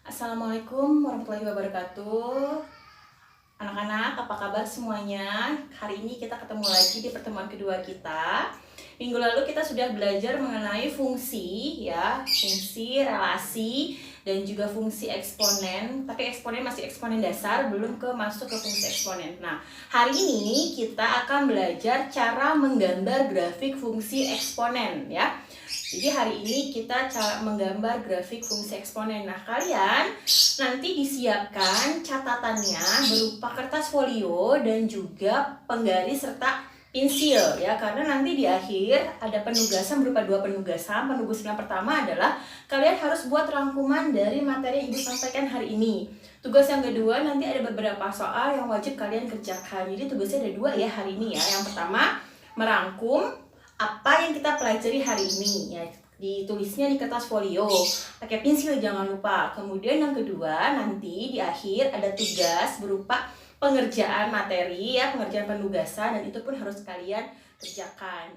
Assalamualaikum warahmatullahi wabarakatuh. Anak-anak, apa kabar semuanya? Hari ini kita ketemu lagi di pertemuan kedua kita. Minggu lalu kita sudah belajar mengenai fungsi, ya, fungsi, relasi, dan juga fungsi eksponen. Tapi eksponen masih eksponen dasar, belum masuk ke fungsi eksponen. Nah, hari ini kita akan belajar cara menggambar grafik fungsi eksponen, ya. Jadi hari ini kita cara menggambar grafik fungsi eksponen. Nah, kalian nanti disiapkan catatannya berupa kertas folio dan juga penggaris serta pensil, ya, karena nanti di akhir ada penugasan berupa 2 penugasan. Penugasan yang pertama adalah kalian harus buat rangkuman dari materi yang Ibu sampaikan hari ini. Tugas yang kedua nanti ada beberapa soal yang wajib kalian kerjakan. Jadi tugasnya ada 2 ya hari ini ya. Yang pertama merangkum apa yang kita pelajari hari ini, ya, ditulisnya di kertas folio, pakai pensil jangan lupa. Kemudian yang kedua nanti di akhir ada tugas berupa pengerjaan materi, ya, pengerjaan penugasan, dan itu pun harus kalian kerjakan.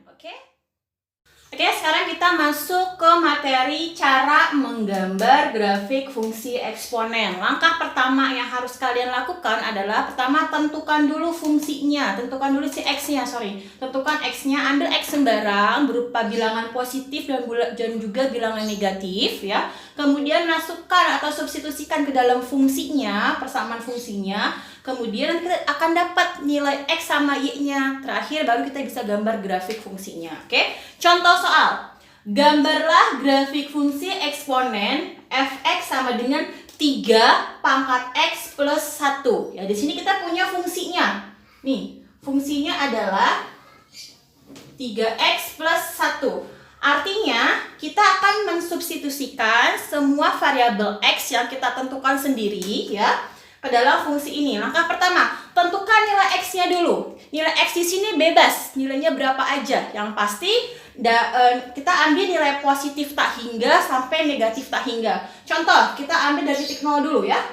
Oke, sekarang kita masuk ke materi cara menggambar grafik fungsi eksponen. Langkah pertama yang harus kalian lakukan adalah pertama tentukan dulu fungsinya, tentukan dulu si X-nya, tentukan X-nya, ambil X sembarang berupa bilangan positif dan juga bilangan negatif, ya. Kemudian masukkan atau substitusikan ke dalam fungsinya, persamaan fungsinya. Kemudian kita akan dapat nilai X sama Y-nya. Terakhir baru kita bisa gambar grafik fungsinya. Oke? Contoh soal. Gambarlah grafik fungsi eksponen fx sama dengan 3 pangkat X plus 1. Ya, di sini kita punya fungsinya. Nih, fungsinya adalah 3X plus 1. Artinya, kita akan mensubstitusikan semua variabel X yang kita tentukan sendiri, ya, ke dalam fungsi ini. Langkah pertama, tentukan nilai X-nya dulu. Nilai X di sini bebas, nilainya berapa aja. Yang pasti kita ambil nilai positif tak hingga sampai negatif tak hingga. Contoh, kita ambil dari titik 0 dulu, ya.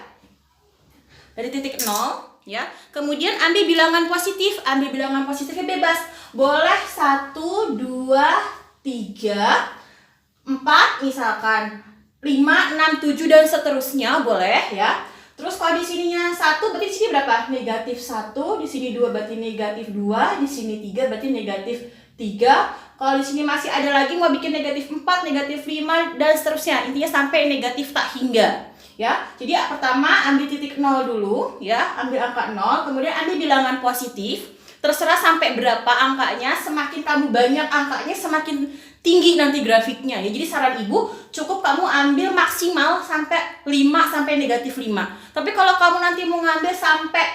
Dari titik 0, ya. Kemudian ambil bilangan positif, positifnya bebas. Boleh 1, 2, 3, 4 misalkan, 5, 6, 7 dan seterusnya boleh, ya. Terus kalau di sininya 1 berarti di sini berapa? Negatif 1, di sini 2 berarti negatif 2, di sini 3 berarti negatif 3. Kalau di sini masih ada lagi mau bikin negatif 4, negatif 5 dan seterusnya. Intinya sampai negatif tak hingga, ya. Jadi pertama ambil titik 0 dulu, ya, ambil angka 0, kemudian ambil bilangan positif. Terserah sampai berapa angkanya, semakin kamu banyak angkanya semakin tinggi nanti grafiknya, ya. Jadi saran Ibu, cukup kamu ambil maksimal sampai 5 sampai negatif 5. Tapi kalau kamu nanti mau ngambil sampai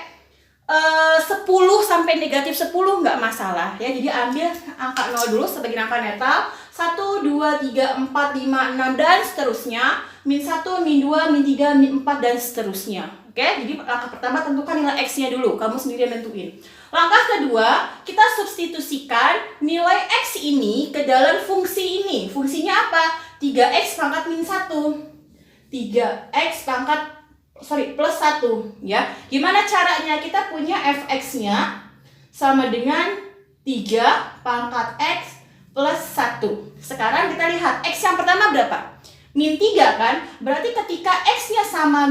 10 sampai negatif 10 nggak masalah, ya. Jadi ambil angka 0 dulu sebagai angka netral. 1, 2, 3, 4, 5, 6 dan seterusnya. Min 1, min 2, min 3, min 4 dan seterusnya. Oke, jadi langkah pertama tentukan nilai X-nya dulu, kamu sendiri yang nentuin. Langkah kedua, kita substitusikan nilai X ini ke dalam fungsi ini. Fungsinya apa? 3X pangkat min 1. 3X plus 1, ya. Gimana caranya? Kita punya fx-nya sama dengan 3 pangkat X plus 1. Sekarang kita lihat X yang pertama berapa? Min 3 kan? Berarti ketika X-nya sama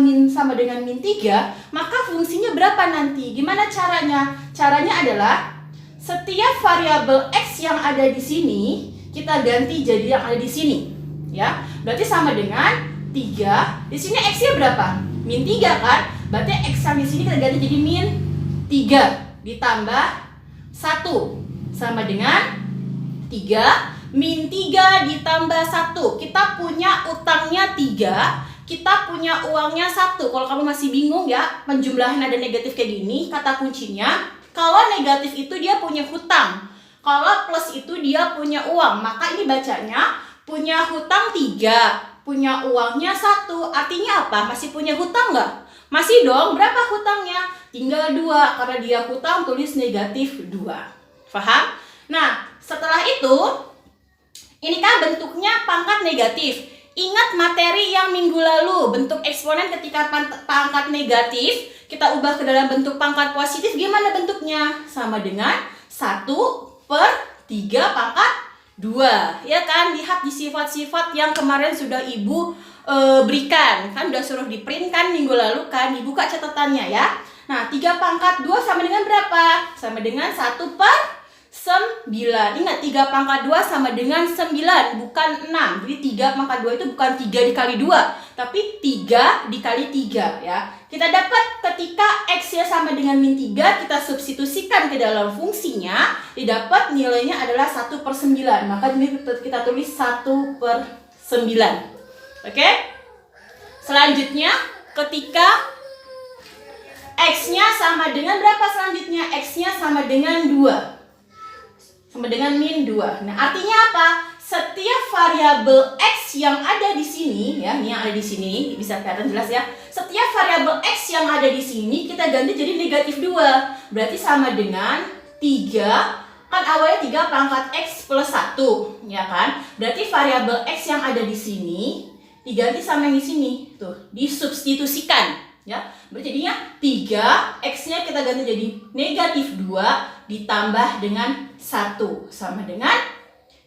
dengan min 3, maka fungsinya berapa nanti? Gimana caranya? Caranya adalah setiap variabel X yang ada di sini kita ganti jadi yang ada di sini, ya. Berarti sama dengan 3. Di sini X-nya berapa? Min 3 kan? Berarti X yang di sini kita ganti jadi min 3 ditambah 1 sama dengan 3 min 3 ditambah 1. Kita punya utangnya 3, kita punya uangnya 1. Kalau kamu masih bingung, ya, penjumlahan ada negatif kayak gini, kata kuncinya kalau negatif itu dia punya hutang, kalau plus itu dia punya uang. Maka ini bacanya punya hutang 3, punya uangnya 1. Artinya apa? Masih punya hutang nggak? Masih dong. Berapa hutangnya? Tinggal 2. Karena dia hutang, tulis negatif 2. Paham? Nah, setelah itu, ini kan bentuknya pangkat negatif. Ingat materi yang minggu lalu, bentuk eksponen ketika pangkat negatif, kita ubah ke dalam bentuk pangkat positif. Gimana bentuknya? Sama dengan 1/3 pangkat 2. Ya kan? Lihat di sifat-sifat yang kemarin sudah Ibu berikan. Kan udah suruh di print kan minggu lalu kan. Dibuka catatannya ya. Nah, 3 pangkat 2 sama dengan berapa? Sama dengan 1/9. Ingat, 3 pangkat 2 sama dengan 9, bukan 6. Jadi 3 pangkat 2 itu bukan 3 dikali 2, tapi 3 dikali 3 ya. Kita dapat ketika X-nya sama dengan min 3, kita substitusikan ke dalam fungsinya, didapat nilainya adalah 1/9. Maka ini kita tulis 1/9. Oke? Selanjutnya, ketika X-nya sama dengan berapa selanjutnya? X-nya sama dengan 2. Sama dengan min 2. Nah, artinya apa? Setiap variabel X yang ada di sini, ya, ini yang ada di sini, bisa kelihatan jelas ya. Setiap variabel X yang ada di sini, kita ganti jadi negatif 2. Berarti sama dengan 3, kan awalnya 3 pangkat X plus 1, ya kan? Berarti variabel X yang ada di sini, diganti sama yang di sini. Tuh, disubstitusikan. Ya, berarti jadinya 3, X-nya kita ganti jadi negatif 2 ditambah dengan 1 sama dengan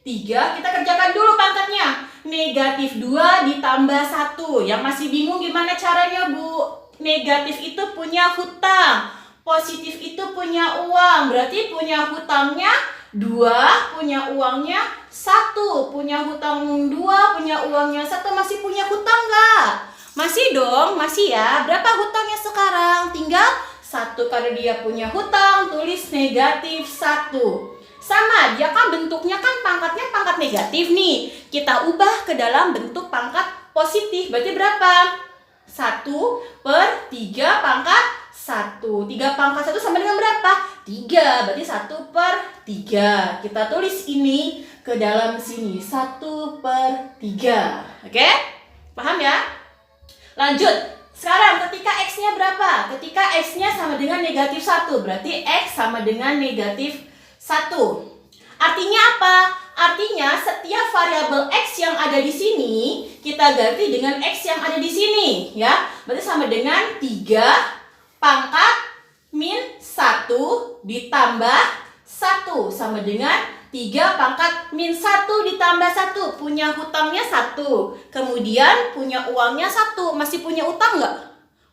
3. Kita kerjakan dulu pangkatnya. Negatif 2 ditambah 1. Yang masih bingung gimana caranya, Bu? Negatif itu punya hutang, positif itu punya uang. Berarti punya hutangnya 2, punya uangnya 1. Punya hutang 2, punya uangnya 1. Masih punya hutang nggak? Masih dong, masih ya. Berapa hutangnya sekarang? Tinggal 1, karena dia punya hutang, tulis negatif 1. Sama, dia kan bentuknya kan pangkatnya pangkat negatif nih. Kita ubah ke dalam bentuk pangkat positif. Berarti berapa? 1/3 pangkat 1. 3 pangkat 1 sama dengan berapa? 3. Berarti 1/3. Kita tulis ini ke dalam sini. 1/3. Oke? Paham ya? Lanjut, sekarang ketika X-nya berapa? Ketika X-nya sama dengan negatif 1, berarti X sama dengan negatif 1. Artinya apa? Artinya setiap variabel X yang ada di sini, kita ganti dengan X yang ada di sini, ya. Berarti sama dengan 3 pangkat min 1 ditambah 1, sama dengan 3 pangkat min 1 ditambah 1. Punya hutangnya 1. Kemudian punya uangnya 1. Masih punya utang nggak?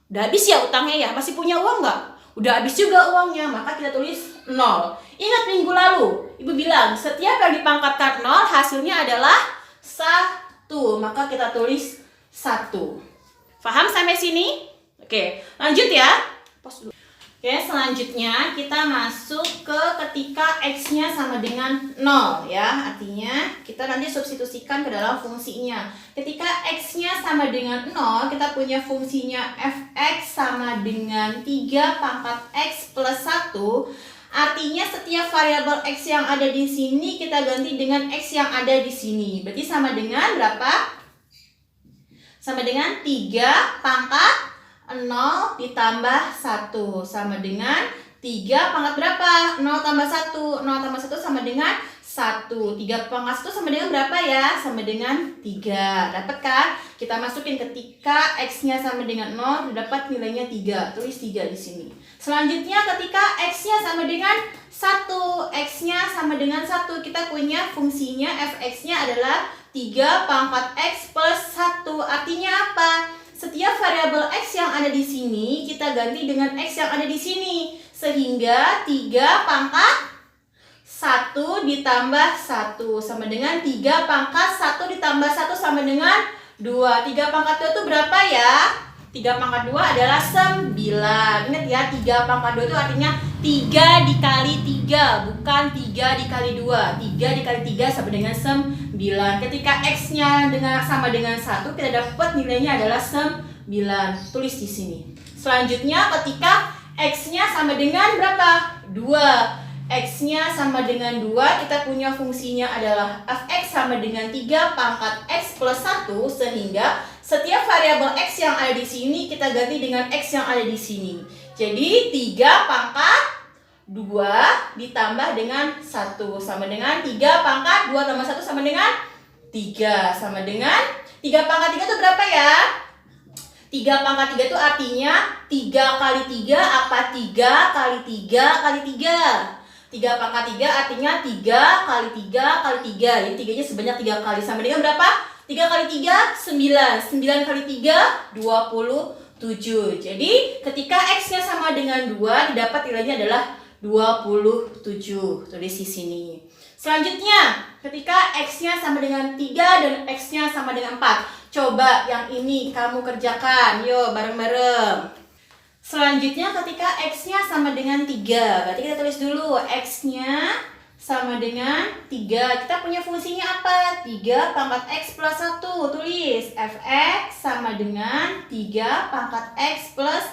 Udah habis ya utangnya ya? Masih punya uang nggak? Udah habis juga uangnya. Maka kita tulis 0. Ingat minggu lalu, Ibu bilang setiap yang dipangkatkan 0 hasilnya adalah 1. Maka kita tulis 1. Paham sampai sini? Oke, lanjut ya. Pause dulu. Oke, selanjutnya kita masuk ke ketika X-nya sama dengan 0 ya. Artinya kita nanti substitusikan ke dalam fungsinya. Ketika X-nya sama dengan 0, kita punya fungsinya fx sama dengan 3 pangkat X plus 1. Artinya setiap variabel X yang ada di sini kita ganti dengan X yang ada di sini. Berarti sama dengan berapa? Sama dengan 3 pangkat 0 ditambah 1 sama dengan 3 pangkat berapa? 0 tambah 1. 0 tambah 1 sama dengan 1. 3 pangkat 1 sama dengan berapa ya? Sama dengan 3. Dapat kan? Kita masukin ketika X-nya sama dengan 0, dapat nilainya 3. Tulis 3 di sini. Selanjutnya ketika X-nya sama dengan 1. X-nya sama dengan 1. Kita punya fungsinya fx-nya adalah 3 pangkat X plus 1. Artinya apa? Setiap variabel X yang ada di sini kita ganti dengan X yang ada di sini. Sehingga 3 pangkat 1 ditambah 1 sama dengan 3 pangkat 1 ditambah 1 sama dengan 2. 3 pangkat 2 itu berapa ya? 3 pangkat 2 adalah 9. Ingat ya, 3 pangkat 2 itu artinya 3 dikali 3, bukan 3 dikali 2. 3 dikali 3 sama dengan 9. Ketika X-nya sama dengan 1, kita dapat nilainya adalah 9. Tulis di sini. Selanjutnya ketika X-nya sama dengan berapa? 2. X-nya sama dengan 2, kita punya fungsinya adalah fx sama dengan 3 pangkat X plus 1, sehingga setiap variabel X yang ada di sini kita ganti dengan X yang ada di sini. Jadi 3 pangkat 2 ditambah dengan 1 sama dengan 3 pangkat 2 tambah 1 sama dengan 3 sama dengan 3 pangkat 3 itu berapa ya? 3 pangkat 3 itu artinya 3 kali 3 apa? 3 kali 3 kali 3. 3 pangkat 3 artinya 3 kali 3 kali 3. Jadi 3-nya sebanyak 3 kali. Sama dengan berapa? 3 kali 3, 9. 9 kali 3, 27. Jadi ketika X-nya sama dengan 2, didapat nilainya adalah 27. Tulis di sini. Selanjutnya, ketika X-nya sama dengan 3 dan X-nya sama dengan 4. Coba yang ini kamu kerjakan. Yuk, bareng-bareng. Selanjutnya ketika X-nya sama dengan 3. Berarti kita tulis dulu X-nya sama dengan 3. Kita punya fungsinya apa? 3 pangkat X plus 1. Tulis Fx sama dengan 3 pangkat X plus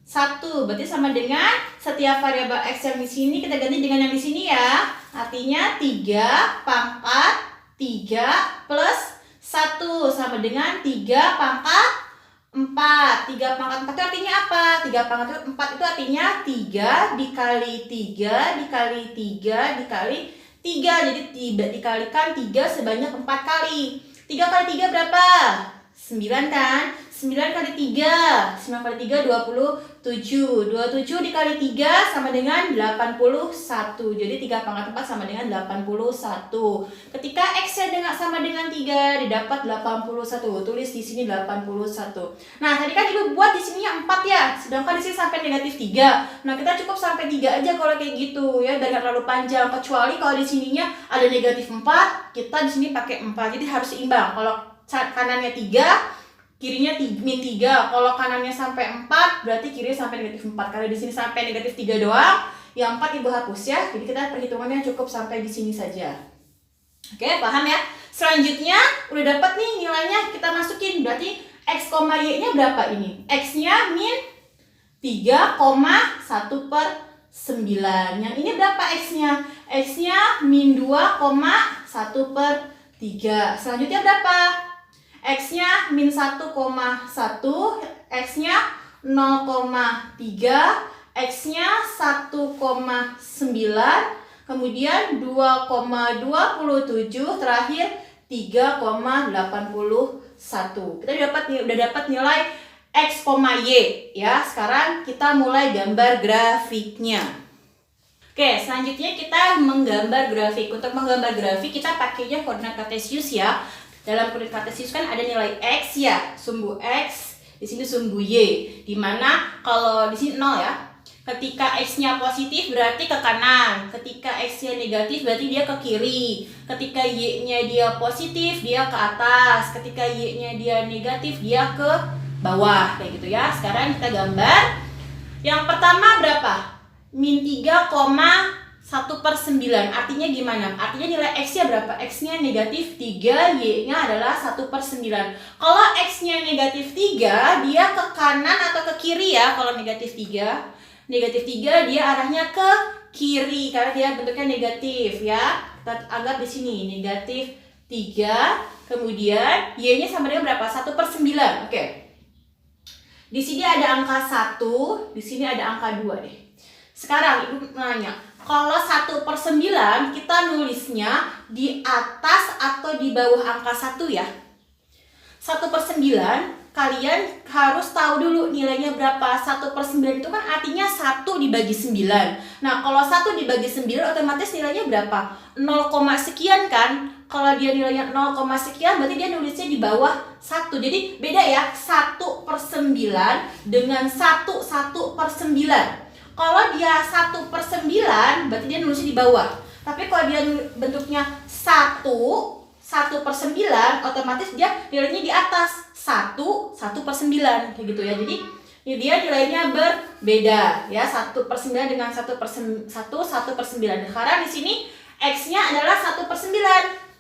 1. Berarti sama dengan setiap variabel X yang di sini kita ganti dengan yang di sini ya. Artinya 3 pangkat 3 plus 1 sama dengan 3 pangkat 4. 3 pangkat 4 itu artinya apa? 3 pangkat 4 itu artinya 3 dikali 3 dikali 3 dikali 3. Jadi dikalikan 3 sebanyak 4 kali. 3 kali 3 berapa? 9 kan? 9 kali 3. 9 kali 3, 27. 27 dikali 3 sama dengan 81. Jadi 3 pangkat 4 sama dengan 81. Ketika X-nya sama dengan 3, didapat 81. Tulis di sini 81. Nah, tadi kan Ibu buat di sininya 4 ya. Sedangkan di sini sampai negatif 3. Nah, kita cukup sampai 3 aja kalau kayak gitu ya, biar nggak terlalu panjang. Kecuali kalau di sininya ada negatif 4, kita di sini pakai 4. Jadi harus seimbang. Kalau kanannya 3, kirinya min 3. Kalau kanannya sampai 4, berarti kirinya sampai negatif 4. Kalau di sini sampai negatif 3 doang, yang 4 Ibu hapus ya. Jadi kita perhitungannya cukup sampai di sini saja. Oke, paham ya? Selanjutnya udah dapat nih nilainya, kita masukin. Berarti X, Y-nya berapa ini? X-nya min 3,1 per 9. Yang ini berapa X-nya? X-nya min 2,1 per 3. Selanjutnya berapa? X-nya min 1,1, X-nya 0,3, X-nya 1,9, kemudian 2,27, terakhir 3,81. Kita udah dapat nilai X, Y ya. Sekarang kita mulai gambar grafiknya. Oke, selanjutnya kita menggambar grafik. Untuk menggambar grafik kita pakainya koordinat kartesius ya. Dalam koordinat kartesius kan ada nilai X ya, sumbu X, di sini sumbu Y. Dimana kalau di sini 0 ya. Ketika X-nya positif berarti ke kanan. Ketika X-nya negatif berarti dia ke kiri. Ketika Y-nya dia positif dia ke atas. Ketika Y-nya dia negatif dia ke bawah. Kayak gitu ya. Sekarang kita gambar. Yang pertama berapa? Min 3,1 per 9. Artinya gimana? Artinya nilai X-nya berapa? X-nya negatif 3, Y-nya adalah 1 per 9. Kalau X-nya negatif 3, dia ke kanan atau ke kiri ya. Kalau negatif 3. Negatif 3 dia arahnya ke kiri karena dia bentuknya negatif ya. Kita anggap di sini negatif 3. Kemudian Y-nya sama dengan berapa? 1 per 9. Oke. Di sini ada angka 1, di sini ada angka 2 deh. Sekarang Ibu nanya, kalau 1 per 9 kita nulisnya di atas atau di bawah angka 1 ya? 1 per 9 kalian harus tahu dulu nilainya berapa. 1 per 9 itu kan artinya 1 dibagi 9. Nah, kalau 1 dibagi 9 otomatis nilainya berapa? 0, sekian kan? Kalau dia nilainya 0, sekian berarti dia nulisnya di bawah 1. Jadi beda ya, 1 per 9 dengan 1 per 9. Kalau dia 1 per 9 berarti dia nulisnya di bawah. Tapi kalau dia bentuknya 1 per 9 otomatis dia nilainya di atas. 1 per 9 kayak gitu ya. Jadi dia nilainya berbeda ya. 1 per 9 dengan 1 per 9. Sekarang di sini X-nya adalah 1 per 9.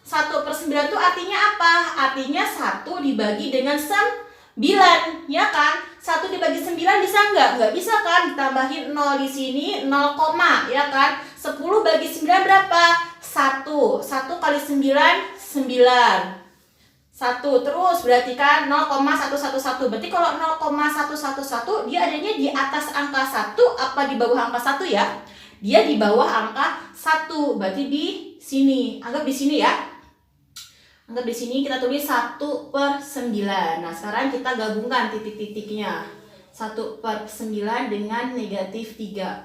1 per 9 itu artinya apa? Artinya 1 dibagi dengan 9 ya kan? 1 dibagi 9 bisa nggak? Nggak bisa kan? Ditambahin 0 di sini 0, ya kan? 10 bagi 9 berapa? 1. 1 kali 9 9. 1 terus berarti kan 0,111. Berarti kalau 0,111 dia adanya di atas angka 1 apa di bawah angka 1 ya? Dia di bawah angka 1. Berarti di sini. Anggap di sini ya. Anggap di sini kita tulis 1 per 9. Nah, sekarang kita gabungkan titik-titiknya. 1 per 9 dengan negatif 3.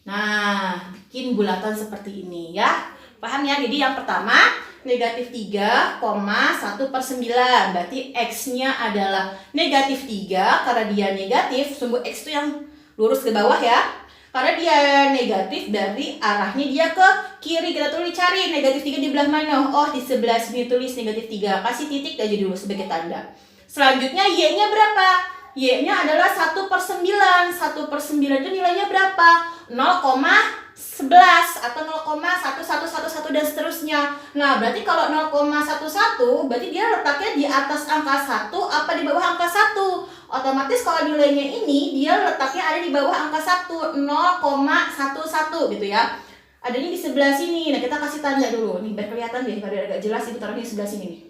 Nah, bikin bulatan seperti ini ya. Paham ya? Jadi yang pertama, negatif 3,1/9. Berarti X-nya adalah negatif 3. Karena dia negatif, sumbu X itu yang lurus ke bawah ya. Karena dia negatif, berarti arahnya dia ke kiri. Kita tulis cari negatif 3 di belah mana. Oh, di sebelah sini tulis negatif 3. Kasih titik aja dulu sebagai tanda. Selanjutnya Y-nya berapa? Y-nya adalah 1/9. 1/9 itu nilainya berapa? 0,11 atau 0,1111 dan seterusnya. Nah, berarti kalau 0,11 berarti dia letaknya di atas angka 1 apa di bawah angka 1? Otomatis kalau nilainya ini dia letaknya ada di bawah angka 1, 0,11 gitu ya. Adanya di sebelah sini. Nah, kita kasih tanda dulu. Nih biar kelihatan deh, biar agak jelas ibu taruhnya di sebelah sini nih.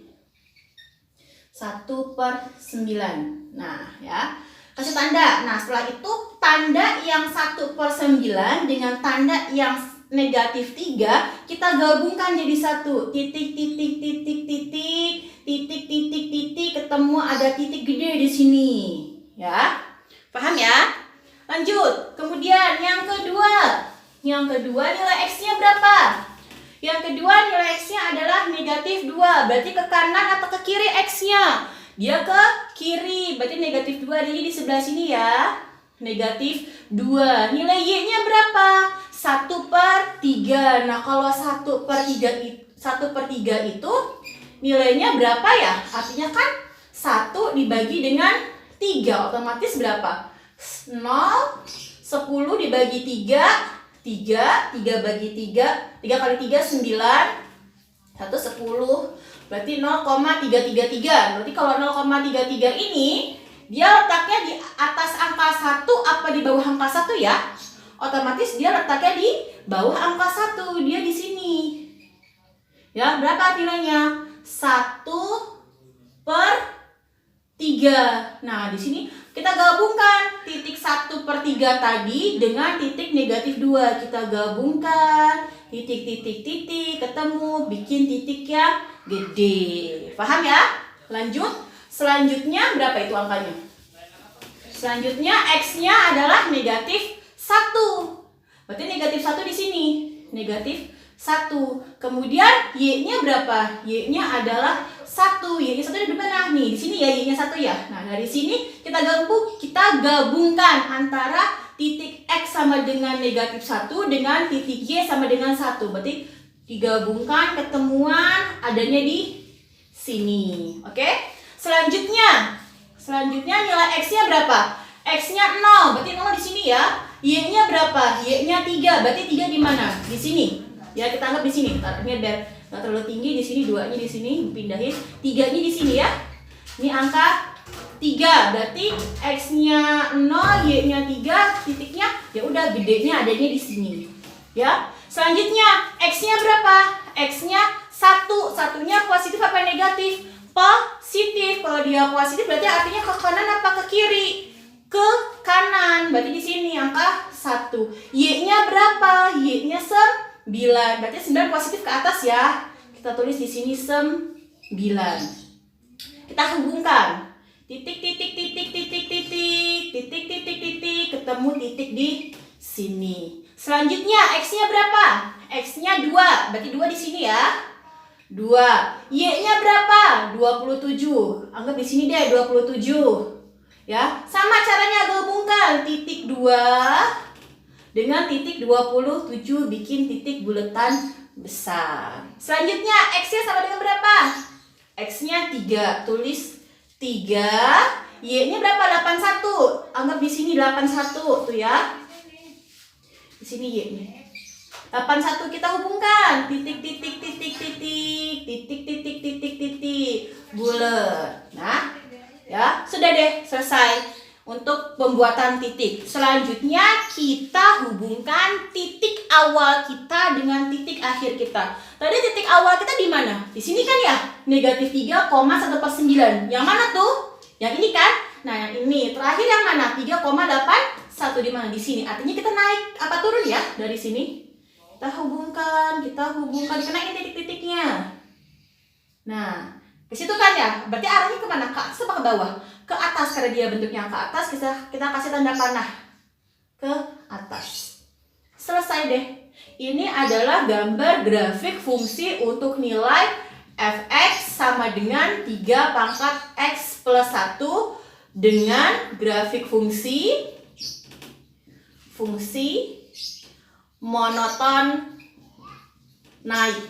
1/9. Nah, ya. Kasih tanda. Nah, setelah itu tanda yang 1/9 dengan tanda yang negatif 3 kita gabungkan jadi satu. Titik titik titik titik titik titik titik ketemu ada titik gede di sini. Ya. Paham ya? Lanjut. Kemudian yang kedua. Yang kedua nilai X-nya berapa? Yang kedua nilai X-nya adalah negatif 2. Berarti ke kanan atau ke kiri X-nya? Dia ke kiri. Berarti negatif 2. Jadi di sebelah sini ya. Negatif 2. Nilai Y-nya berapa? 1/3. Nah, kalau 1/3 itu nilainya berapa ya? Artinya kan 1 dibagi dengan 3. Otomatis berapa? 0, 10 dibagi 3. 3 bagi 3, 3 kali 3, 9, 1, 10, berarti 0,333. Berarti kalau 0,33 ini, dia letaknya di atas angka 1 apa di bawah angka 1 ya? Otomatis dia letaknya di bawah angka 1, dia di sini. Ya, berapa nilainya? 1/3. Nah, di sini kita gabungkan titik 1/3 tadi dengan titik negatif 2. Kita gabungkan titik ketemu bikin titik yang gede. Paham ya? Lanjut. Selanjutnya berapa itu angkanya? Selanjutnya X-nya adalah negatif 1. Berarti negatif 1 di sini. Negatif 1. Kemudian Y-nya berapa? Y-nya adalah 1. Y-nya 1 di mana? Nih, di sini ya Y-nya 1 ya. Nah, dari sini kita gabungkan antara titik X sama dengan negatif 1 dengan titik Y sama dengan 1. Berarti digabungkan ketemuan adanya di sini. Oke? Selanjutnya nilai X-nya berapa? X-nya 0. Berarti 0 di sini ya. Y-nya berapa? Y-nya 3. Berarti 3 di mana? Di sini. Ya, kita anggap di sini. Taruhnya biar nggak terlalu tinggi di sini, 2-nya di sini, pindahin. 3-nya di sini ya. Ini angka 3. Berarti X-nya 0, Y-nya 3, titiknya ya udah gedenya adanya di sini. Ya. Selanjutnya X-nya berapa? X-nya 1. Satunya positif apa negatif? Positif. Kalau dia positif berarti artinya ke kanan apa ke kiri? Ke kanan. Berarti di sini angka 1. Y-nya berapa? Y-nya 9. Berarti 9 positif ke atas ya. Kita tulis di sini 9. Kita hubungkan. Titik ketemu titik di sini. Selanjutnya X-nya berapa? X-nya 2. Berarti 2 di sini ya. 2. Y-nya berapa? 27. Anggap di sini deh 27. Ya, sama caranya gabungkan titik 2 dengan titik 27 bikin titik bulatan besar. Selanjutnya X-nya sama dengan berapa? X-nya 3. Tulis 3. Y-nya berapa? 81. Anggap di sini 81 tuh ya. Di sini Y-nya. 81 kita hubungkan titik bulat. Nah, ya, sudah deh selesai untuk pembuatan titik. Selanjutnya kita hubungkan titik awal kita dengan titik akhir kita. Tadi titik awal kita di mana? Di sini kan ya? Negatif 3,1/9. Yang mana tuh? Yang ini kan? Nah, yang ini. Terakhir yang mana? 3,81 di mana? Di sini. Artinya kita naik apa turun ya dari sini? Kita hubungkan, dikenain titik-titiknya. Nah, ke situ kan ya? Berarti arahnya kemana? Ke atas apa ke bawah? Ke atas, karena dia bentuknya ke atas, kita kasih tanda panah ke atas. Selesai deh. Ini adalah gambar grafik fungsi untuk nilai fx sama dengan 3 pangkat x plus 1 dengan grafik fungsi monoton naik.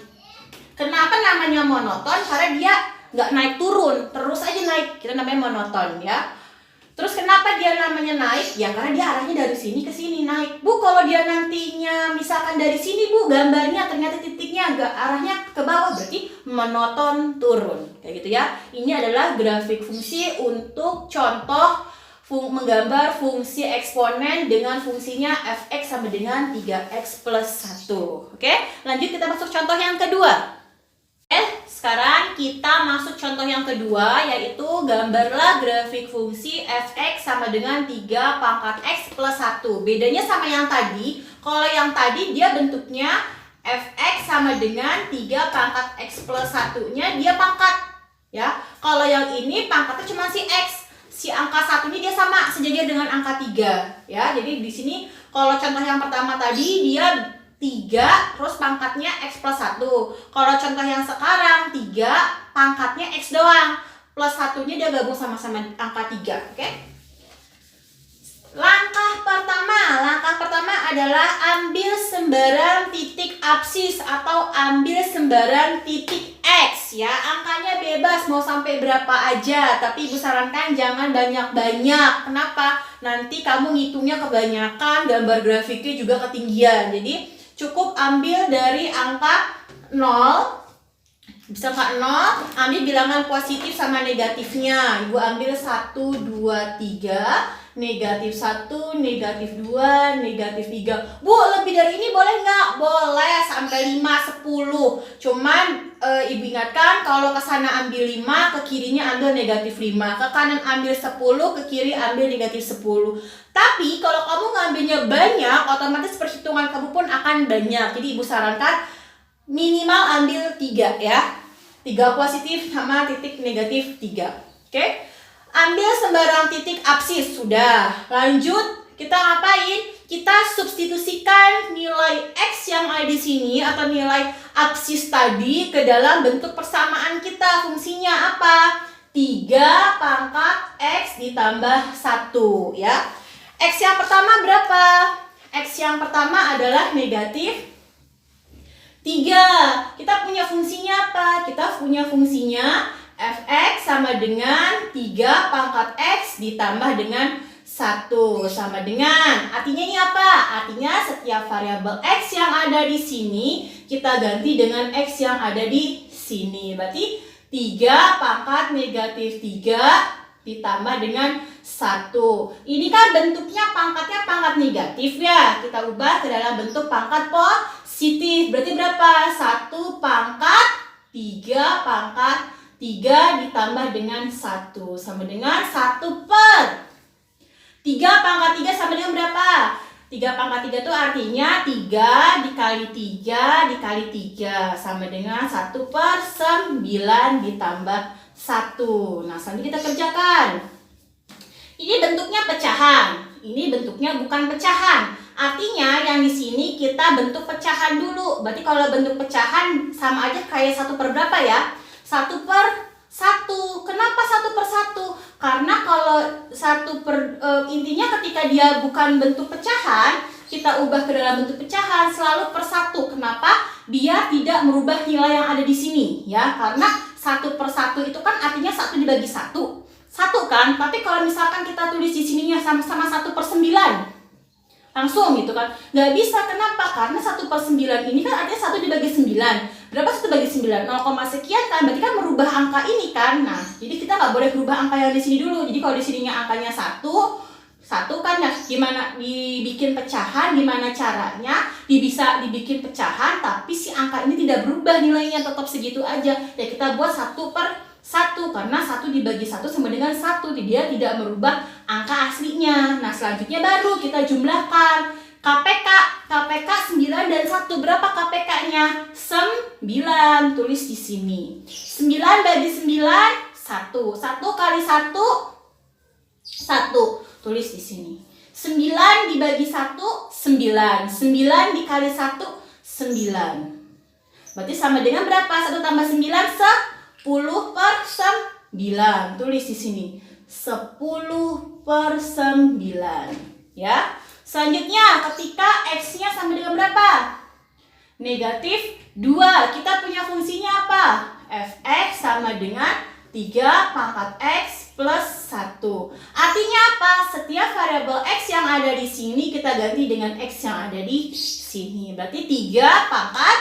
Kenapa namanya monoton? Karena dia nggak naik turun, terus aja naik. Kita namanya monoton ya. Terus kenapa dia namanya naik? Ya karena dia arahnya dari sini ke sini naik. Bu, kalau dia nantinya misalkan dari sini Bu, gambarnya ternyata titiknya agak arahnya ke bawah, berarti monoton turun. Kayak gitu ya. Ini adalah grafik fungsi untuk contoh menggambar fungsi eksponen dengan fungsinya fx sama dengan 3x plus 1. Oke, lanjut kita masuk contoh yang kedua. Sekarang kita masuk contoh yang kedua, yaitu gambarlah grafik fungsi fx sama dengan 3 pangkat x plus 1. Bedanya sama yang tadi, kalau yang tadi dia bentuknya fx sama dengan 3 pangkat x plus 1-nya dia pangkat. Ya, kalau yang ini pangkatnya cuma si x. Si angka 1 ini dia sama, sejajar dengan angka 3. Ya, jadi di sini kalau contoh yang pertama tadi dia 3, terus pangkatnya x plus 1. Kalau contoh yang sekarang 3, pangkatnya x doang. Plus 1-nya dia gabung sama-sama angka 3. Oke? Langkah pertama adalah ambil sembarang titik absis atau ambil sembarang titik x ya. Angkanya bebas mau sampai berapa aja, tapi Ibu sarankan jangan banyak-banyak. Kenapa? Nanti kamu ngitungnya kebanyakan, gambar grafiknya juga ketinggian. Jadi cukup ambil dari angka 0, bisa angka 0, ambil bilangan positif sama negatifnya. Ibu ambil 1, 2, 3, negatif 1, negatif 2, negatif 3. Bu, lebih dari ini boleh nggak? Boleh, sampai 5, 10. Cuman Ibu ingatkan kalau ke sana ambil 5, ke kirinya ambil negatif 5. Ke kanan ambil 10, ke kiri ambil negatif 10. Tapi kalau kamu ngambilnya banyak, otomatis perhitungan kamu pun akan banyak. Jadi Ibu sarankan minimal ambil 3 ya. 3 positif sama titik negatif 3. Oke? Ambil sembarang titik absis. Sudah. Lanjut, kita ngapain? Kita substitusikan nilai x yang ada di sini atau nilai absis tadi ke dalam bentuk persamaan kita. Fungsinya apa? 3 pangkat x ditambah 1 ya. X yang pertama berapa? X yang pertama adalah negatif 3. Kita punya fungsinya apa? Kita punya fungsinya fx sama dengan 3 pangkat x ditambah dengan 1 sama dengan, artinya ini apa? Artinya setiap variabel x yang ada di sini kita ganti dengan x yang ada di sini. Berarti 3 pangkat negatif 3 ditambah dengan 1. Ini kan bentuknya pangkatnya pangkat negatif ya. Kita ubah ke dalam bentuk pangkat positif. Berarti berapa? 1 pangkat 3 pangkat 3 ditambah dengan 1 sama dengan 1 per 3 pangkat 3 sama dengan berapa? 3 pangkat 3 itu artinya 3 dikali 3 dikali 3 sama dengan 1 per 9 ditambah 1. Nah, selanjutnya kita kerjakan. Ini bentuknya pecahan. Ini bentuknya bukan pecahan. Artinya yang di sini kita bentuk pecahan dulu. Berarti kalau bentuk pecahan sama aja kayak 1 per berapa ya? 1 per 1. Kenapa 1 per 1? Karena kalau 1 per intinya ketika dia bukan bentuk pecahan, kita ubah ke dalam bentuk pecahan selalu per 1. Kenapa? Biar tidak merubah nilai yang ada di sini ya. Karena 1 per 1 itu kan artinya 1 dibagi 1. 1 kan? Tapi kalau misalkan kita tulis di sininya sama-sama 1 per 9. Langsung gitu kan. Nggak bisa, kenapa? Karena 1 per 9 ini kan artinya 1 dibagi 9. Berapa 1 bagi 9? 0, sekian kan, berarti kan merubah angka ini kan. Nah, jadi kita nggak boleh merubah angka yang di sini dulu. Jadi kalau di sininya angkanya 1 kan ya, gimana dibikin pecahan, gimana caranya bisa dibikin pecahan tapi si angka ini tidak berubah nilainya, tetap segitu aja. Ya kita buat 1 per 1 karena 1 dibagi 1 sama dengan 1, dia tidak merubah angka aslinya. Nah, selanjutnya baru kita jumlahkan. KPK 9 dan 1. Berapa KPK-nya? 9. Tulis di sini. 9 bagi 9 1. 1 kali 1 1. Tulis di sini. 9 dibagi 1, 9. 9 dikali 1, 9. Berarti sama dengan berapa? 1 tambah 9, 10 per 9. Tulis di sini. 10 per 9. Ya. Selanjutnya, ketika X-nya sama dengan berapa? Negatif 2. Kita punya fungsinya apa? Fx sama dengan 3 pangkat X plus 1. Artinya apa? Setiap variabel X yang ada di sini kita ganti dengan X yang ada di sini. Berarti 3 pangkat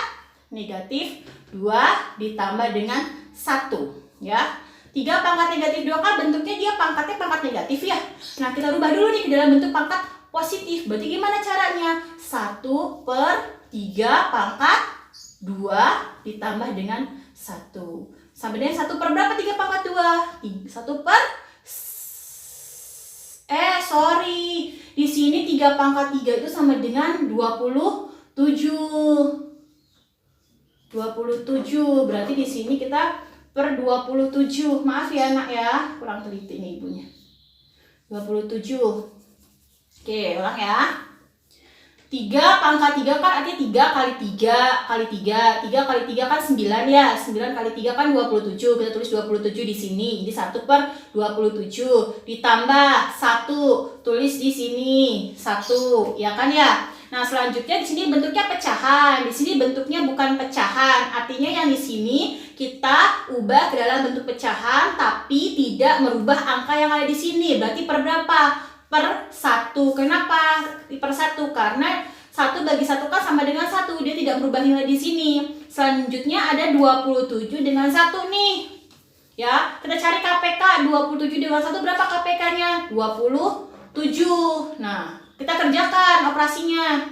negatif 2 ditambah dengan 1. Ya. 3 pangkat negatif 2 kan bentuknya dia pangkatnya pangkat negatif ya. Nah, kita rubah dulu nih ke dalam bentuk pangkat positif. Berarti gimana caranya? 1 per 3 pangkat 2 ditambah dengan 1. Sama dengan 1 per berapa 3 pangkat 2? 1 per... sorry. Di sini 3 pangkat 3 itu sama dengan 27. 27. Berarti di sini kita per 27. Maaf ya nak ya. Kurang teliti nih ibunya. 27. Oke, ulang ya. 3 pangkat 3 kan artinya 3 kali 3 kali 3. 3 kali 3 kan 9 ya. 9 kali 3 kan 27. Kita tulis 27 di sini. Jadi 1 per 27 ditambah 1. Tulis di sini 1, ya kan ya. Nah, selanjutnya di sini bentuknya pecahan. Di sini bentuknya bukan pecahan. Artinya yang di sini kita ubah ke dalam bentuk pecahan tapi tidak merubah angka yang ada di sini. Berarti per berapa? Per 1. Kenapa per 1? Karena 1 bagi 1 kan sama dengan 1. Dia tidak merubah nilai di sini. Selanjutnya ada 27 dengan 1 nih. Ya, kita cari KPK. 27 dengan 1 berapa KPK-nya? 27. Nah, kita kerjakan operasinya.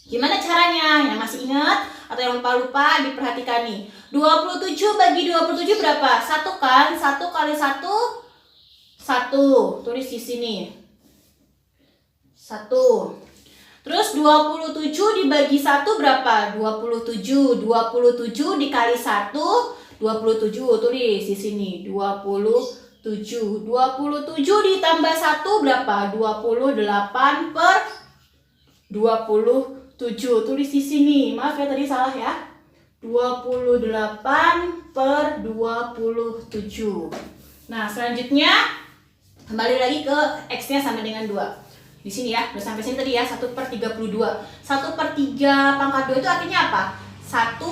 Gimana caranya? Yang masih ingat atau yang lupa-lupa diperhatikan nih. 27 bagi 27 berapa? 1 kan? 1 kali 1 1. Tulis di sini. 1. Terus 27 dibagi 1 berapa? 27. 27 dikali 1, 27. Tulis di sini. 27. 27 ditambah 1 berapa? 28 per 27. Tulis di sini. Maaf ya tadi salah ya. 28 per 27. Nah, selanjutnya kembali lagi ke X-nya sama dengan 2. Di sini ya, udah sampai sini tadi ya, 1 per 32. 1 per 3 pangkat 2 itu artinya apa? 1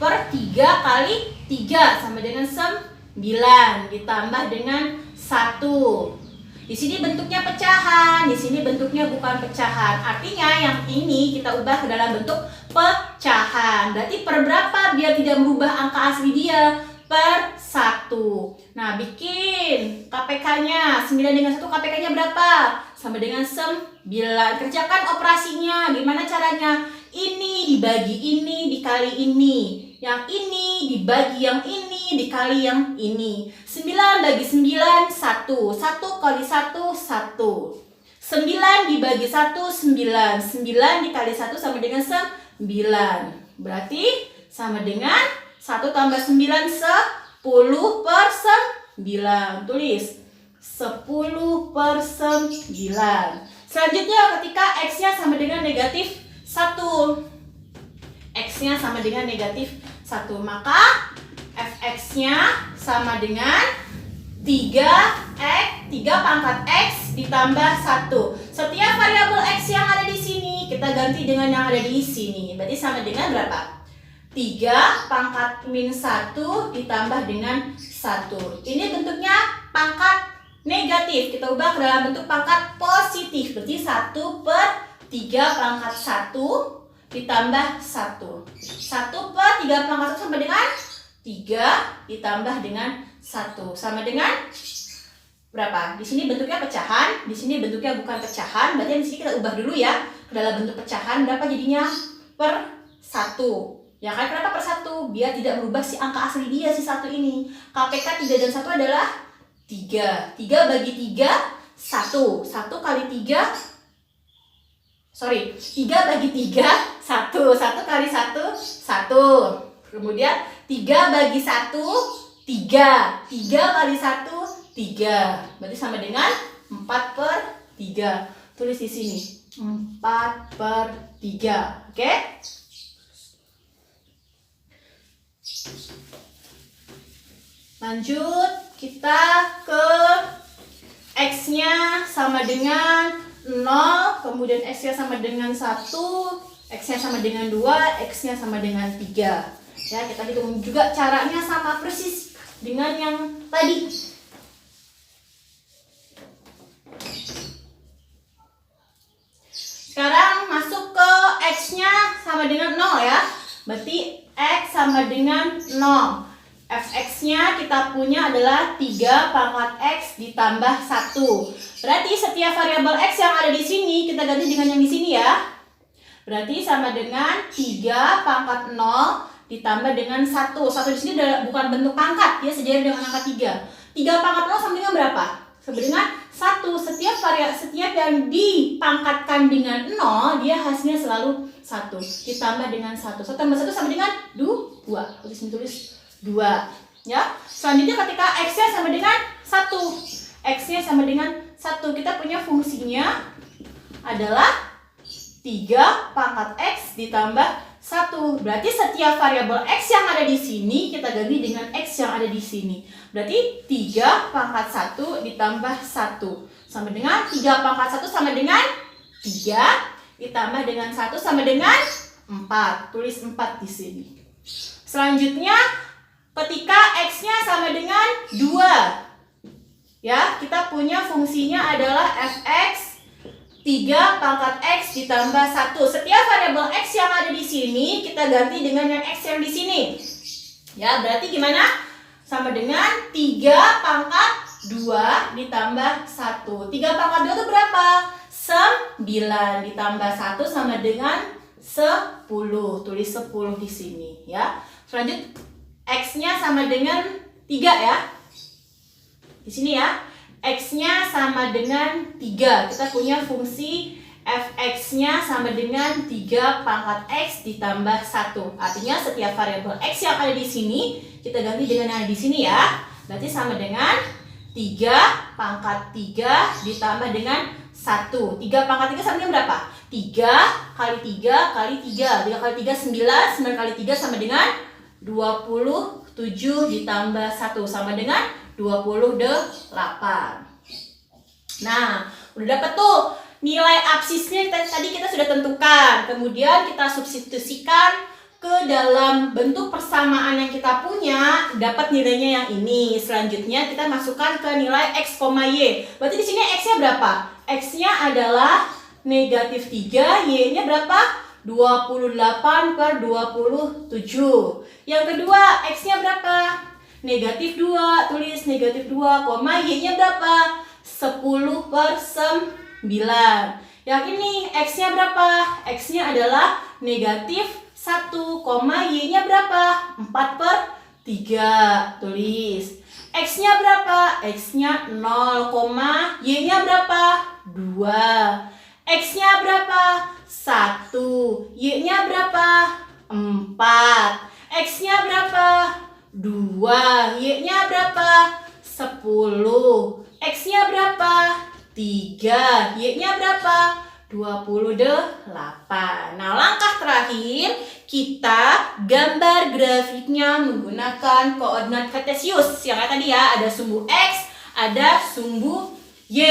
per 3 kali 3 sama dengan 9 ditambah dengan 1. Di sini bentuknya pecahan, di sini bentuknya bukan pecahan. Artinya yang ini kita ubah ke dalam bentuk pecahan. Berarti per berapa biar tidak merubah angka asli dia? Per 1. Nah, bikin KPK-nya. 9 dengan 1 KPK-nya berapa? Sama dengan 9. Kerjakan operasinya. Gimana caranya? Ini dibagi ini dikali ini. Yang ini dibagi yang ini dikali yang ini. 9 bagi 9, 1. 1 kali 1, 1. 9 dibagi 1, 9. 9 dikali 1 sama dengan 9. Berarti sama dengan 1 tambah 9, 10 per 9. Tulis 10 per 9. Selanjutnya ketika X-nya sama dengan negatif 1. X-nya sama dengan negatif 1. Maka Fx-nya sama dengan 3 pangkat X ditambah 1. Setiap variabel X yang ada di sini kita ganti dengan yang ada di sini. Berarti sama dengan berapa? 3 pangkat min 1 ditambah dengan 1. Ini bentuknya pangkat negatif. Kita ubah ke dalam bentuk pangkat positif. Berarti 1 per 3 pangkat 1 ditambah 1. 1 per 3 pangkat 1 sama dengan 3 ditambah dengan 1. Sama dengan berapa? Di sini bentuknya pecahan, di sini bentuknya bukan pecahan. Berarti di sini kita ubah dulu ya ke dalam bentuk pecahan. Berapa jadinya? Per 1. Ya kan, kenapa per 1? Biar tidak merubah si angka asli dia, si 1 ini. KPK 3 dan 1 adalah 3. 3 bagi 3, 1. 1 kali 3, sorry, 3 bagi 3, 1. 1 kali 1, 1. Kemudian 3 bagi 1, 3. 3 kali 1, 3. Berarti sama dengan 4 per 3. tulis di sini. 4/3. Oke? Lanjut, kita ke X-nya sama dengan 0, kemudian X-nya sama dengan 1, X-nya sama dengan 2, X-nya sama dengan 3. Ya, kita hitung juga caranya sama persis dengan yang tadi. Sekarang masuk ke X-nya sama dengan 0 ya. Berarti X sama dengan 0. Fx-nya kita punya adalah 3 pangkat X ditambah 1. Berarti setiap variabel X yang ada di sini kita ganti dengan yang di sini ya. Berarti sama dengan 3 pangkat 0 ditambah dengan 1. 1 di sini bukan bentuk pangkat, dia sejajar dengan angka 3. 3 pangkat 0 sama dengan berapa? Sama dengan 1. Setiap yang dipangkatkan dengan 0, dia hasilnya selalu 1. Ditambah dengan 1. 1 tambah 1 sama dengan 2. Tulis 2. Ya. Selanjutnya ketika X-nya sama dengan 1. X-nya sama dengan 1. Kita punya fungsinya adalah 3 pangkat X ditambah 1. Berarti setiap variabel X yang ada di sini kita ganti dengan X yang ada di sini. Berarti 3 pangkat 1 ditambah 1 sama dengan 3 pangkat 1 sama dengan 3 ditambah dengan 1 sama dengan 4. Tulis 4 di sini. Selanjutnya ketika X-nya sama dengan 2. Ya, kita punya fungsinya adalah Fx 3 pangkat X ditambah 1. Setiap variabel X yang ada di sini kita ganti dengan yang X yang di sini. Ya, berarti gimana? Sama dengan 3 pangkat 2 ditambah 1. 3 pangkat 2 itu berapa? 9 ditambah 1 sama dengan 10. Tulis 10 di sini ya. Selanjut X-nya sama dengan 3 ya. Di sini ya. X-nya sama dengan 3. Kita punya fungsi Fx-nya sama dengan 3 pangkat X ditambah 1. Artinya setiap variabel X yang ada di sini kita ganti dengan yang ada di sini ya. Berarti sama dengan 3 pangkat 3 ditambah dengan 1. 3 pangkat 3 sama dengan berapa? 3 kali 3 kali 3. 3 kali 3 9. 9 kali 3 sama dengan 27 ditambah 1 sama dengan 28. Nah, udah dapet tuh nilai absisnya tadi kita sudah tentukan. Kemudian kita substitusikan ke dalam bentuk persamaan yang kita punya, dapat nilainya yang ini. Selanjutnya kita masukkan ke nilai X, Y. Berarti di sini X-nya berapa? X-nya adalah negatif 3, Y-nya berapa? 28/27. Yang kedua, X-nya berapa? Negatif 2, tulis negatif 2, Y-nya berapa? 10/9. Yang ini X-nya berapa? X-nya adalah negatif 1, Y-nya berapa? 4/3. Tulis. X-nya berapa? X-nya 0, Y-nya berapa? 2. X-nya berapa? 1. Y-nya berapa? 4. X-nya berapa? 2. Y-nya berapa? 10. X-nya berapa? 3. Y-nya berapa? 28. Nah, langkah terakhir kita gambar grafiknya menggunakan koordinat kartesius. Yang tadi ya, ada sumbu X, ada sumbu Y.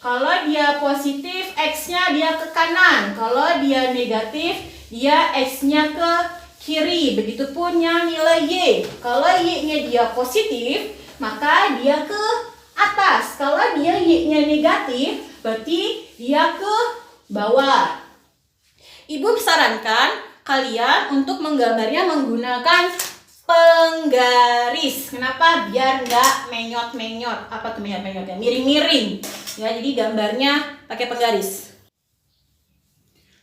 Kalau dia positif, X-nya dia ke kanan. Kalau dia negatif, dia X-nya ke kiri. Begitupun yang nilai Y. Kalau Y-nya dia positif, maka dia ke atas. Kalau dia Y-nya negatif, berarti dia ke bawah. Ibu sarankan kalian untuk menggambarnya menggunakan penggaris. Kenapa? Biar nggak menyot-menyot. Apa tuh menyot-menyotnya? Miring-miring. Ya, jadi gambarnya pakai penggaris.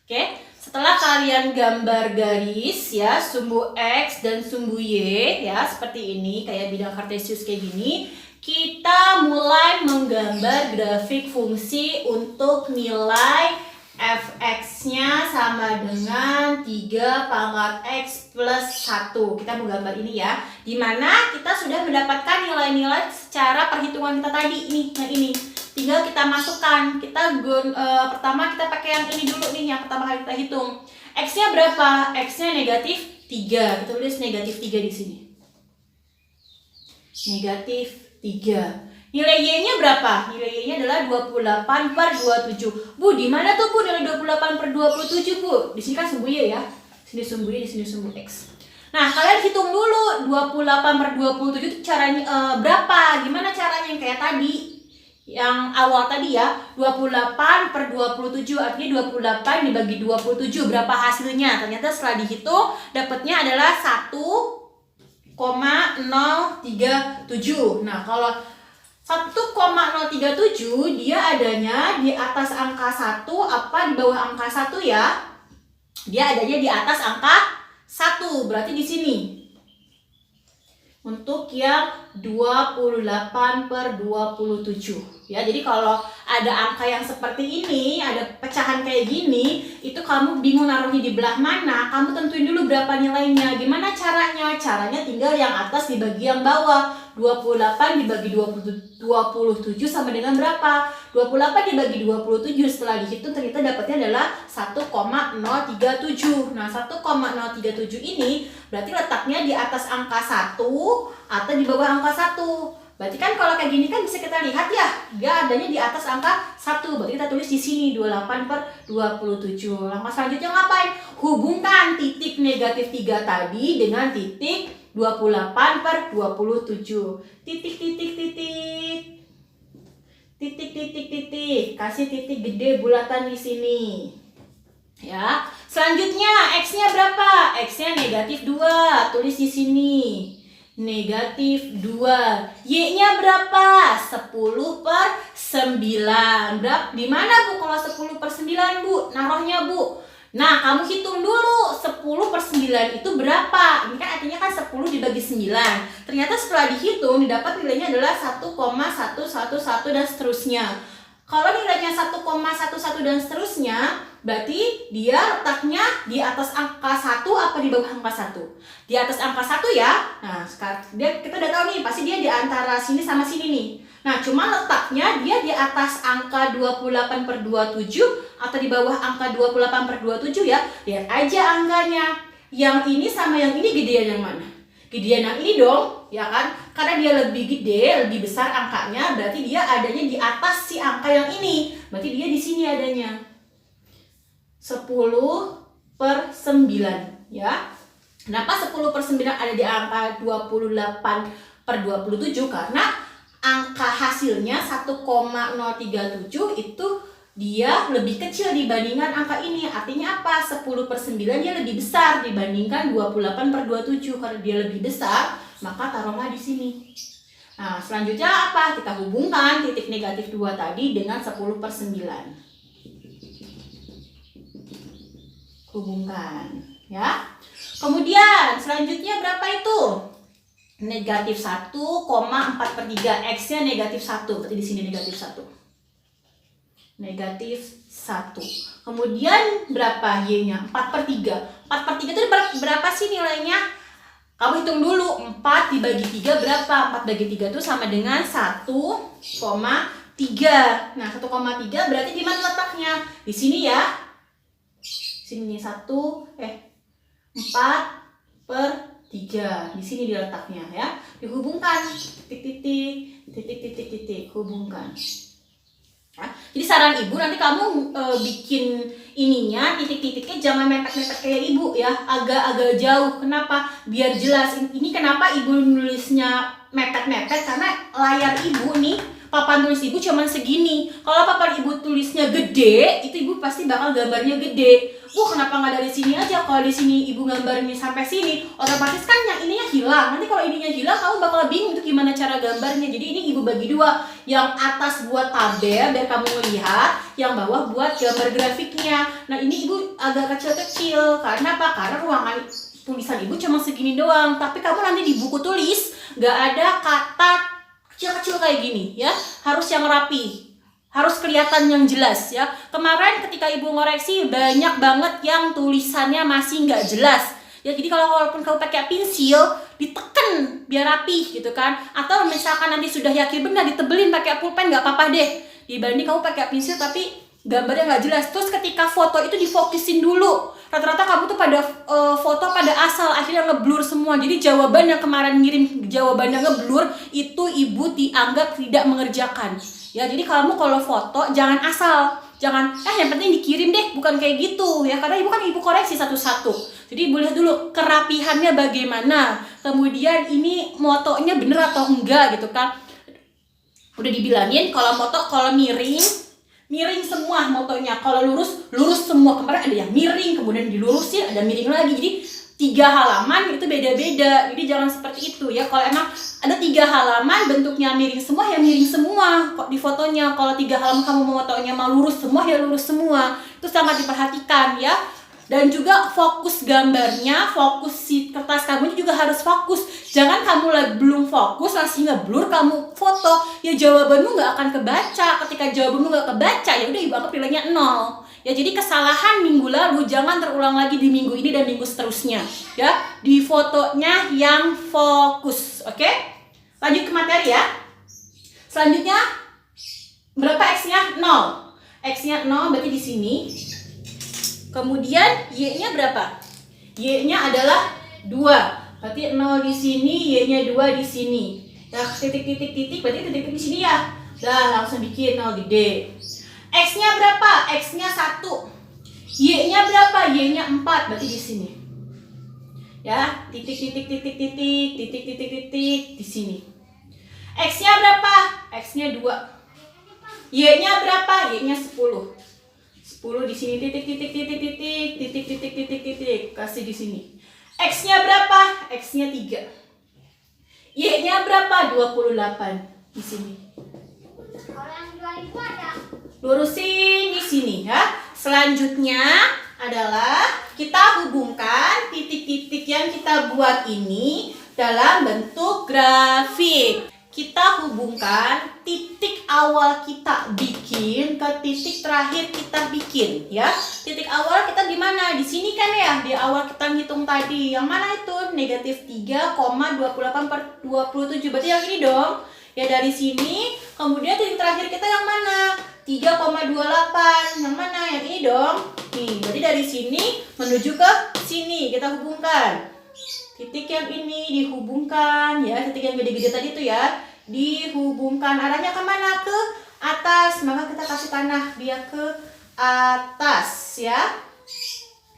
Oke, setelah kalian gambar garis ya, sumbu X dan sumbu Y ya, seperti ini, kayak bidang kartesius kayak gini, kita mulai menggambar grafik fungsi untuk nilai Fx-nya sama dengan 3 pangkat X plus 1. Kita menggambar ini ya, dimana kita sudah mendapatkan nilai-nilai secara perhitungan kita tadi nih, yang ini. tinggal kita masukkan. Pertama kita pakai yang ini dulu nih, yang pertama kali kita hitung. X-nya berapa? X-nya negatif 3. Kita tulis negatif 3 di sini. Negatif 3. Nilai Y-nya berapa? Nilai Y-nya adalah 28 per 27. Bu, di mana tuh Bu nilai 28 per 27, Bu? Di sini kan sumbu Y ya. Sini sumbu Y, di sini sumbu X. Nah, kalian hitung dulu 28 per 27 itu caranya berapa? Gimana caranya yang kayak tadi? Yang awal tadi ya, 28 per 27, artinya 28 dibagi 27, berapa hasilnya? Ternyata setelah dihitung, dapatnya adalah 1,037. Nah, kalau 1,037 dia adanya di atas angka 1 apa di bawah angka 1 ya? Dia adanya di atas angka 1, berarti di sini. Untuk yang 28 per 27 ya. Jadi kalau ada angka yang seperti ini, ada pecahan kayak gini, itu kamu bingung naruhnya di belah mana, kamu tentuin dulu berapa nilainya. Gimana caranya? Caranya tinggal yang atas dibagi yang bawah. 28 dibagi 27 sama dengan berapa? 28 dibagi 27 setelah dihitung ternyata dapatnya adalah 1,037. Nah, 1,037 ini berarti letaknya di atas angka 1 atau di bawah angka 1. Berarti kan kalau kayak gini kan bisa kita lihat ya, dia adanya di atas angka 1. Berarti kita tulis di sini 28 per 27. Langkah selanjutnya ngapain? Hubungkan titik negatif 3 tadi dengan titik 28 per 27. Titik. Kasih titik gede bulatan di sini. Ya. Selanjutnya X-nya berapa? X-nya negatif 2. Tulis di sini. Negatif 2. Y-nya berapa? 10 per 9. Di mana Bu kalau 10 per 9 Bu? Naruhnya Bu. Nah, kamu hitung dulu 10 per 9 itu berapa? Ini kan artinya kan 10 dibagi 9. Ternyata setelah dihitung didapat nilainya adalah 1,111 dan seterusnya. Kalau nilainya 1,11 dan seterusnya, berarti dia letaknya di atas angka 1 apa di bawah angka 1? Di atas angka 1 ya. Nah, sekarang kita udah tahu nih, pasti dia di antara sini sama sini nih. Nah, cuma letaknya dia di atas angka 28 per 27 atau di bawah angka 28 per 27 ya. Lihat aja angkanya. Yang ini sama yang ini gedean yang mana? Gedean yang ini dong, ya kan? Karena dia lebih gede, lebih besar angkanya, berarti dia adanya di atas si angka yang ini. Berarti dia di sini adanya. 10 per 9 ya. Kenapa 10 per 9 ada di angka 28 per 27? Karena angka hasilnya 1,037 itu dia lebih kecil dibandingkan angka ini. Artinya apa? 10 per 9 dia lebih besar dibandingkan 28 per 27. Karena dia lebih besar, maka taruhlah di sini. Nah, selanjutnya apa? Kita hubungkan titik negatif 2 tadi dengan 10 per 9. Hubungkan ya. Kemudian selanjutnya berapa itu? Negatif 1,4 per 3. X-nya negatif 1. Berarti di sini negatif 1. Negatif 1. Kemudian berapa Y-nya? 4 per 3. 4 per 3 itu berapa sih nilainya? Kamu hitung dulu. 4 dibagi 3 berapa? 4 bagi 3 itu sama dengan 1,3. Nah, 1,3 berarti di mana letaknya? Di sini ya. Sini 4 per 3. Di sini diletaknya ya. Dihubungkan titik hubungkan. Ya. Jadi saran ibu nanti kamu bikin ininya titik-titiknya jangan mepet-mepet kayak ibu ya, agak-agak jauh. Kenapa? Biar jelas. Ini kenapa ibu nulisnya mepet-mepet, karena layar ibu nih, papan tulis ibu cuman segini. Kalau papan ibu tulisnya gede, itu ibu pasti bakal gambarnya gede. Bu, kenapa nggak dari sini aja? Kalau di sini ibu gambarnya sampai sini, otomatis kan yang ininya hilang. Nanti kalau ininya hilang, kamu bakal bingung itu gimana cara gambarnya. Jadi ini ibu bagi dua. Yang atas buat tabel biar kamu melihat, yang bawah buat gambar grafiknya. Nah, ini ibu agak kecil-kecil. Karena apa? Karena ruangan tulisan ibu cuma segini doang. Tapi kamu nanti di buku tulis nggak ada kata kecil-kecil kayak gini ya. Harus yang rapi. Harus kelihatan yang jelas ya. Kemarin ketika ibu ngoreksi banyak banget yang tulisannya masih nggak jelas ya. Jadi kalau walaupun kamu pakai pensil, diteken biar rapi gitu kan. Atau misalkan nanti sudah yakin benar, ditebelin pakai pulpen nggak apa-apa deh. dibanding kamu pakai pensil tapi gambarnya nggak jelas. Terus ketika foto itu difokusin dulu. Rata-rata kamu tuh pada foto pada asal, akhirnya ngeblur semua. Jadi jawaban yang kemarin ngirim jawabannya ngeblur itu ibu dianggap tidak mengerjakan. Ya, jadi kamu kalau foto jangan asal, jangan yang penting dikirim deh, bukan kayak gitu ya. Karena ibu koreksi satu-satu. Jadi ibu lihat dulu kerapihannya bagaimana. Kemudian ini motonya bener atau enggak gitu kan. Udah dibilangin kalau moto kalau miring semua motonya, kalau lurus semua. Kemarin ada yang miring, kemudian dilurusin, ada miring lagi. Jadi 3 halaman itu beda-beda. Jadi jangan seperti itu ya. Kalau emang ada 3 halaman bentuknya miring semua, ya miring semua kok di fotonya. Kalau 3 halaman kamu mau fotonya mau lurus semua, ya lurus semua. Itu sangat diperhatikan ya. Dan juga fokus gambarnya, fokus si kertas kamu juga harus fokus. Jangan kamu lagi belum fokus masih ngeblur kamu foto, ya jawabanmu nggak akan kebaca. Ketika jawabanmu nggak kebaca, ya udah ibu anggap nilainya 0. Ya, jadi kesalahan minggu lalu jangan terulang lagi di minggu ini dan minggu seterusnya. Ya, di fotonya yang fokus. Oke? Lanjut ke materi ya. Selanjutnya berapa X-nya? 0. X-nya 0 berarti di sini. Kemudian Y-nya berapa? Y-nya adalah 2. Berarti 0 di sini, Y-nya 2 di sini. Ya, titik berarti titik di sini ya. Dah, langsung bikin 0 di D. X-nya berapa? X-nya 1. Y-nya berapa? Y-nya 4, berarti di sini. Ya, titik di sini. X-nya berapa? X-nya 2. Y-nya berapa? Y-nya 10. 10 di sini, titik. Kasih di sini. X-nya berapa? X-nya 3. Y-nya berapa? 28 di sini. Kalau yang 2000 ada. Lurusin di sini ya. Selanjutnya adalah kita hubungkan titik-titik yang kita buat ini dalam bentuk grafik. Kita hubungkan titik awal kita bikin ke titik terakhir kita bikin ya. Titik awal kita di mana? Di sini kan ya. Di awal kita ngitung tadi. Yang mana itu? Negatif 3,28/27. Berarti yang ini dong. Ya, dari sini. Kemudian titik terakhir kita yang mana? 3,28. Yang mana? Yang ini dong. Nih, berarti dari sini menuju ke sini kita hubungkan. Titik yang ini dihubungkan ya, titik yang gede-gede tadi itu ya, dihubungkan. Arahnya kemana? Ke atas, maka kita kasih tanah dia ke atas ya.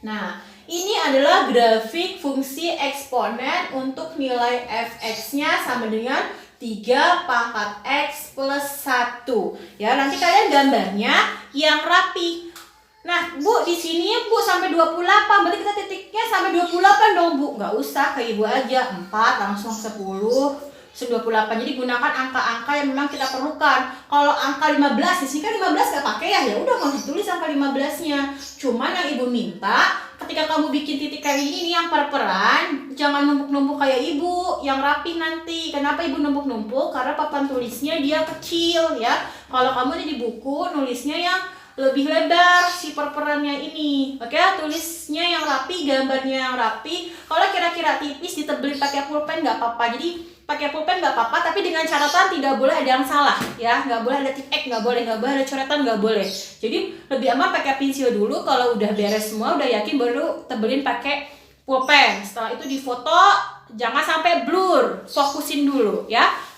Nah, ini adalah grafik fungsi eksponen untuk nilai fx-nya sama dengan 3 pangkat x plus 1 ya. Nanti kalian gambarnya yang rapi. Nah, Bu, di sini Bu sampai 28, berarti kita titiknya sampai 28 dong, Bu. Nggak usah, ke Ibu aja. 4 langsung 10, 28. Jadi gunakan angka-angka yang memang kita perlukan. Kalau angka 15, di sini kan 15 nggak pakai ya. Ya udah, nggak ditulis angka 15-nya. Cuman yang Ibu minta, ketika kamu bikin titik kayak ini yang per-peran, jangan numpuk-numpuk kayak Ibu, yang rapi nanti. Kenapa Ibu numpuk-numpuk? Karena papan tulisnya dia kecil ya. Kalau kamu di buku nulisnya yang lebih lebar si perperannya ini. Oke, tulisnya yang rapi, gambarnya yang rapi. Kalau kira-kira tipis ditebelin pakai pulpen nggak apa-apa. Jadi pakai pulpen nggak apa-apa, tapi dengan catatan tidak boleh ada yang salah ya. Nggak boleh ada tip X, nggak boleh ada coretan, nggak boleh. Jadi lebih aman pakai pensil dulu. Kalau udah beres semua, udah yakin, baru tebelin pakai pulpen. Setelah itu difoto, jangan sampai blur, fokusin dulu ya.